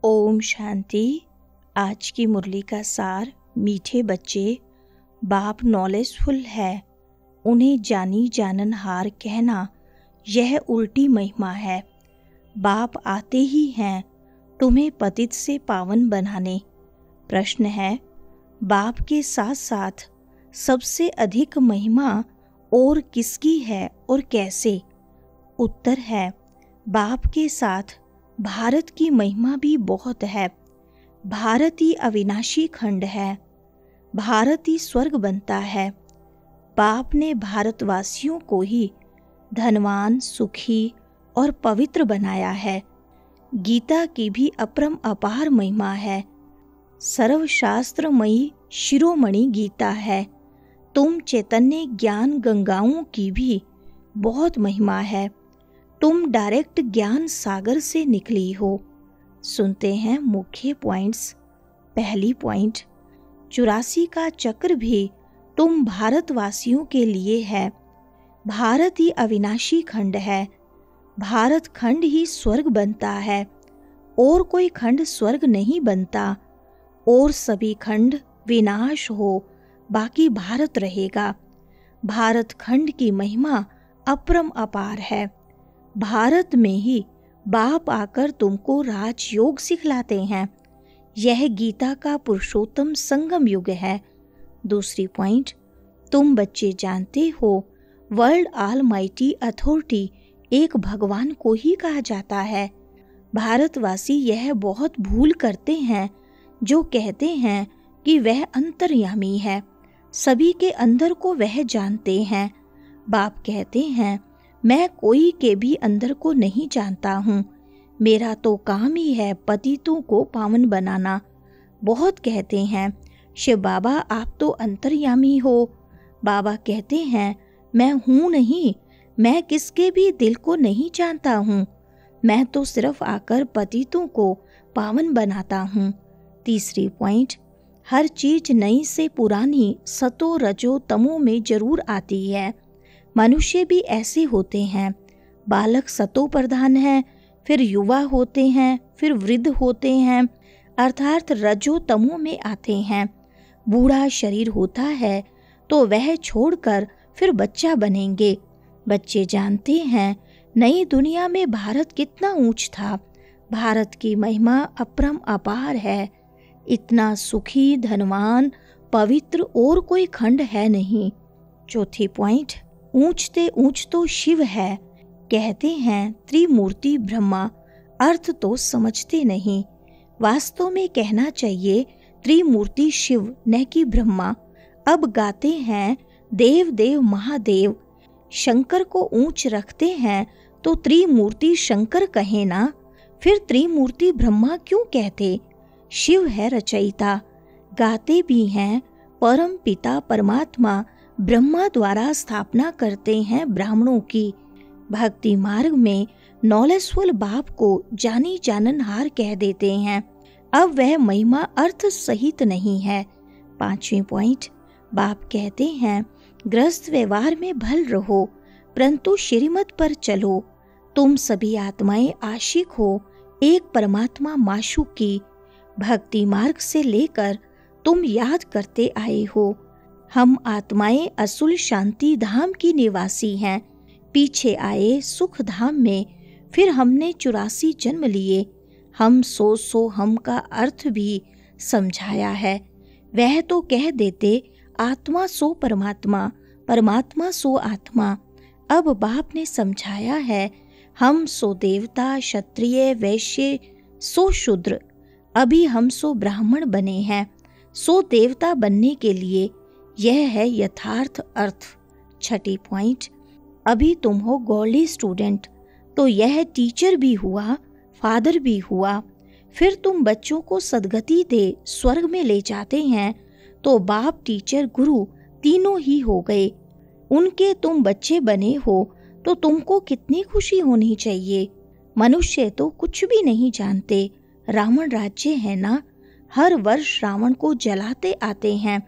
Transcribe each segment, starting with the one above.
ओम शांति। आज की मुरली का सार। मीठे बच्चे, बाप नॉलेजफुल है, उन्हें जानी जाननहार कहना यह उल्टी महिमा है। बाप आते ही हैं तुम्हें पतित से पावन बनाने। प्रश्न है, बाप के साथ साथ सबसे अधिक महिमा और किसकी है और कैसे? उत्तर है, बाप के साथ भारत की महिमा भी बहुत है। भारत ही अविनाशी खंड है, भारत ही स्वर्ग बनता है। बाप ने भारतवासियों को ही धनवान, सुखी और पवित्र बनाया है। गीता की भी अपरम अपार महिमा है। सर्वशास्त्रमयी शिरोमणि गीता है। तुम चैतन्य ज्ञान गंगाओं की भी बहुत महिमा है। तुम डायरेक्ट ज्ञान सागर से निकली हो। सुनते हैं मुख्य पॉइंट्स। पहली पॉइंट, 84 का चक्र भी तुम भारतवासियों के लिए है। भारत ही अविनाशी खंड है। भारत खंड ही स्वर्ग बनता है, और कोई खंड स्वर्ग नहीं बनता। और सभी खंड विनाश हो, बाकी भारत रहेगा। भारत खंड की महिमा अपरम अपार है। भारत में ही बाप आकर तुमको राजयोग सिखलाते हैं। यह गीता का पुरुषोत्तम संगम युग है। दूसरी पॉइंट, तुम बच्चे जानते हो वर्ल्ड ऑलमाइटी अथॉरिटी एक भगवान को ही कहा जाता है। भारतवासी यह बहुत भूल करते हैं जो कहते हैं कि वह अंतर्यामी है, सभी के अंदर को वह जानते हैं। बाप कहते हैं, मैं कोई के भी अंदर को नहीं जानता हूँ। मेरा तो काम ही है पतितों को पावन बनाना। बहुत कहते हैं, शिव बाबा आप तो अंतर्यामी हो। बाबा कहते हैं, मैं हूँ नहीं, मैं किसके भी दिल को नहीं जानता हूँ। मैं तो सिर्फ आकर पतितों को पावन बनाता हूँ। तीसरी पॉइंट, हर चीज नई से पुरानी सतो रजो तमो में जरूर आती है। मनुष्य भी ऐसे होते हैं। बालक सतो प्रधान है, फिर युवा होते हैं, फिर वृद्ध होते हैं, अर्थात रजो तमो में आते हैं। बूढ़ा शरीर होता है तो वह छोड़कर फिर बच्चा बनेंगे। बच्चे जानते हैं नई दुनिया में भारत कितना ऊंच था। भारत की महिमा अपरम अपार है। इतना सुखी, धनवान, पवित्र और कोई खंड है नहीं। चौथी पॉइंट, ऊंचते ऊंच तो शिव है। कहते हैं त्रिमूर्ति ब्रह्मा, अर्थ तो समझते नहीं। वास्तव में कहना चाहिए त्रिमूर्ति शिव न कि ब्रह्मा। अब गाते हैं देव देव महादेव। शंकर को ऊंच रखते हैं तो त्रिमूर्ति शंकर कहे ना, फिर त्रिमूर्ति ब्रह्मा क्यों कहते? शिव है रचयिता। गाते भी हैं परम पिता परमात्मा ब्रह्मा द्वारा स्थापना करते हैं ब्राह्मणों की। भक्ति मार्ग में नॉलेजफुल बाप को जानी जाननहार कह देते हैं। अब वह महिमा अर्थ सहित नहीं है। पांचवी पॉइंट, बाप कहते हैं गृहस्थ व्यवहार में भल रहो, परंतु श्रीमत पर चलो। तुम सभी आत्माएं आशिक हो एक परमात्मा माशूक की। भक्ति मार्ग से लेकर तुम याद करते आए हो। हम आत्माएं असुल शांति धाम की निवासी हैं। पीछे आए सुख धाम में, फिर हमने 84 जन्म लिए। हम सो हम का अर्थ भी समझाया है। वह तो कह देते आत्मा सो परमात्मा, परमात्मा सो आत्मा। अब बाप ने समझाया है, हम सो देवता, क्षत्रिय, वैश्य, सो शूद्र। अभी हम सो ब्राह्मण बने हैं। सो देवता बनने के लिए यह है यथार्थ अर्थ। छठी पॉइंट, अभी तुम हो गॉडली स्टूडेंट, तो यह टीचर भी हुआ, फादर भी हुआ। फिर तुम बच्चों को सदगति दे स्वर्ग में ले जाते हैं, तो बाप, टीचर, गुरु तीनों ही हो गए। उनके तुम बच्चे बने हो तो तुमको कितनी खुशी होनी चाहिए। मनुष्य तो कुछ भी नहीं जानते। रावण राज्य है ना, हर वर्ष रावण को जलाते आते हैं,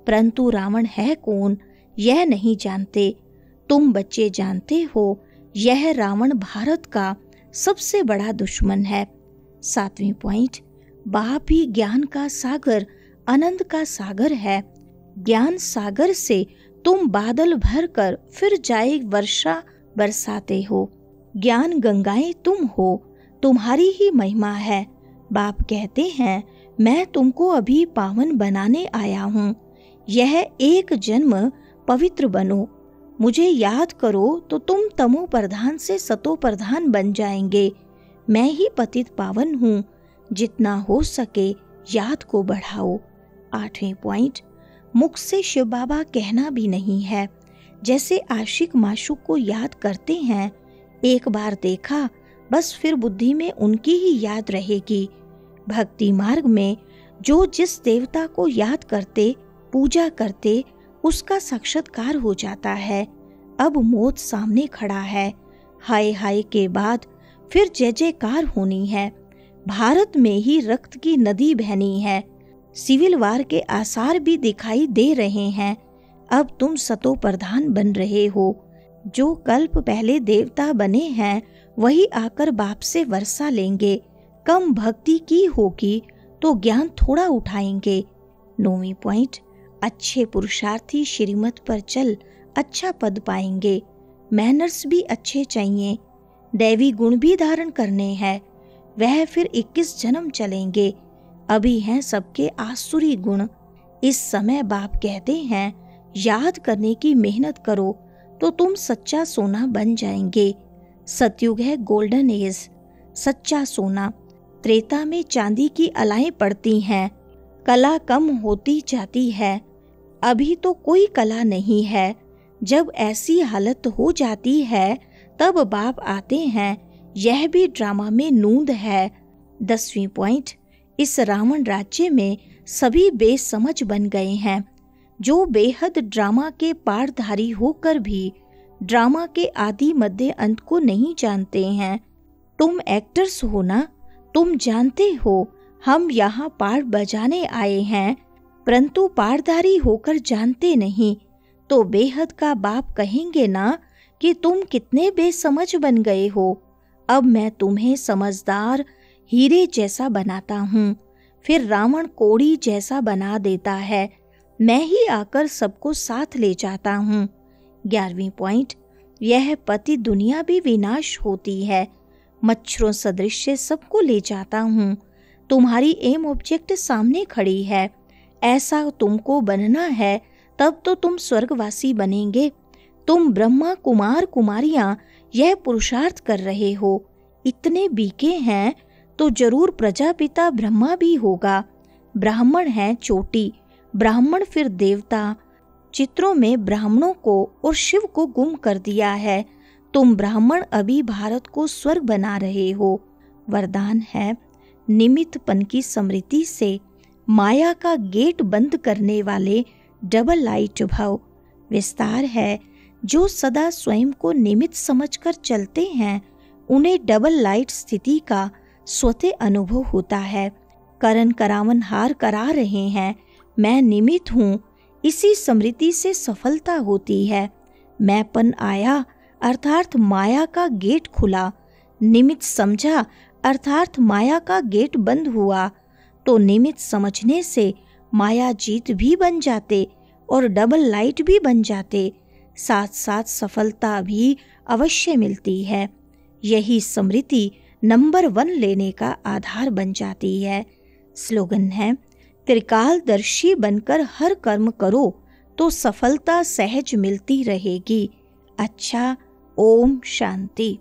परंतु रावण है कौन यह नहीं जानते। तुम बच्चे जानते हो यह रावण भारत का सबसे बड़ा दुश्मन है। 7वें पॉइंट, बाप ही ज्ञान का सागर, आनंद का सागर है। ज्ञान सागर से तुम बादल भर कर फिर जाए वर्षा बरसाते हो। ज्ञान गंगाएं तुम हो, तुम्हारी ही महिमा है। बाप कहते हैं, मैं तुमको अभी पावन बनाने आया हूँ। यह एक जन्म पवित्र बनो, मुझे याद करो तो तुम तमो प्रधान से सतो प्रधान बन जाएंगे। मैं ही पतित पावन हूँ, जितना हो सके याद को बढ़ाओ। 8वें पॉइंट, मुख से शिव बाबा कहना भी नहीं है। जैसे आशिक माशूक को याद करते हैं, एक बार देखा बस फिर बुद्धि में उनकी ही याद रहेगी। भक्ति मार्ग में जो जिस देवता को याद करते, पूजा करते, उसका साक्षात्कार हो जाता है। अब मौत सामने खड़ा है, हाय हाय के बाद फिर जय जयकार होनी है। भारत में ही रक्त की नदी बहनी है, सिविल वार के आसार भी दिखाई दे रहे हैं। अब तुम सतो प्रधान बन रहे हो। जो कल्प पहले देवता बने हैं वही आकर बाप से वर्षा लेंगे। कम भक्ति की होगी तो ज्ञान थोड़ा उठाएंगे। 9वें पॉइंट, अच्छे पुरुषार्थी श्रीमत पर चल अच्छा पद पाएंगे। मैनर्स भी अच्छे चाहिए, दैवी गुण भी धारण करने हैं। वह फिर 21 जन्म चलेंगे। अभी हैं सबके आसुरी गुण। इस समय बाप कहते हैं, याद करने की मेहनत करो तो तुम सच्चा सोना बन जाएंगे। सतयुग है गोल्डन एज, सच्चा सोना। त्रेता में चांदी की अलाएं पड़ती हैं, कला कम होती जाती है। अभी तो कोई कला नहीं है। जब ऐसी हालत हो जाती है तब बाप आते हैं। यह भी ड्रामा में नूंद है। 10वीं पॉइंट, इस रावण राज्य में सभी बेसमझ बन गए हैं। जो बेहद ड्रामा के पारधारी होकर भी ड्रामा के आदि मध्य अंत को नहीं जानते हैं। तुम एक्टर्स हो ना, तुम जानते हो हम यहाँ पार्ट बजाने आए हैं, परंतु पारधारी होकर जानते नहीं तो बेहद का बाप कहेंगे ना कि तुम कितने बेसमझ बन गए हो। अब मैं तुम्हें समझदार हीरे जैसा बनाता हूँ, फिर रावण कोड़ी जैसा बना देता है। मैं ही आकर सबको साथ ले जाता हूँ। 11वीं पॉइंट, यह पति दुनिया भी विनाश होती है। मच्छरों सदृश सबको ले जाता हूँ। तुम्हारी एम ऑब्जेक्ट सामने खड़ी है। ऐसा तुमको बनना है, तब तो तुम स्वर्गवासी बनेंगे। तुम ब्रह्मा कुमार कुमारियां यह पुरुषार्थ कर रहे हो। इतने बीके हैं तो जरूर प्रजापिता ब्रह्मा भी होगा। ब्राह्मण है चोटी, ब्राह्मण फिर देवता। चित्रों में ब्राह्मणों को और शिव को गुम कर दिया है। तुम ब्राह्मण अभी भारत को स्वर्ग बना रहे हो। वरदान है, निमित्तपन की स्मृति से माया का गेट बंद करने वाले डबल लाइट भव। विस्तार है, जो सदा स्वयं को निमित्त समझकर चलते हैं उन्हें डबल लाइट स्थिति का स्वतः अनुभव होता है। करण करावन हार करा रहे हैं, मैं निमित्त हूँ। इसी स्मृति से सफलता होती है। मैंपन आया अर्थात माया का गेट खुला। निमित्त समझा अर्थात माया का गेट बंद हुआ। तो निमित्त समझने से माया जीत भी बन जाते और डबल लाइट भी बन जाते। साथ साथ सफलता भी अवश्य मिलती है। यही स्मृति नंबर 1 लेने का आधार बन जाती है। स्लोगन है, त्रिकालदर्शी बनकर हर कर्म करो तो सफलता सहज मिलती रहेगी। अच्छा, ओम शांति।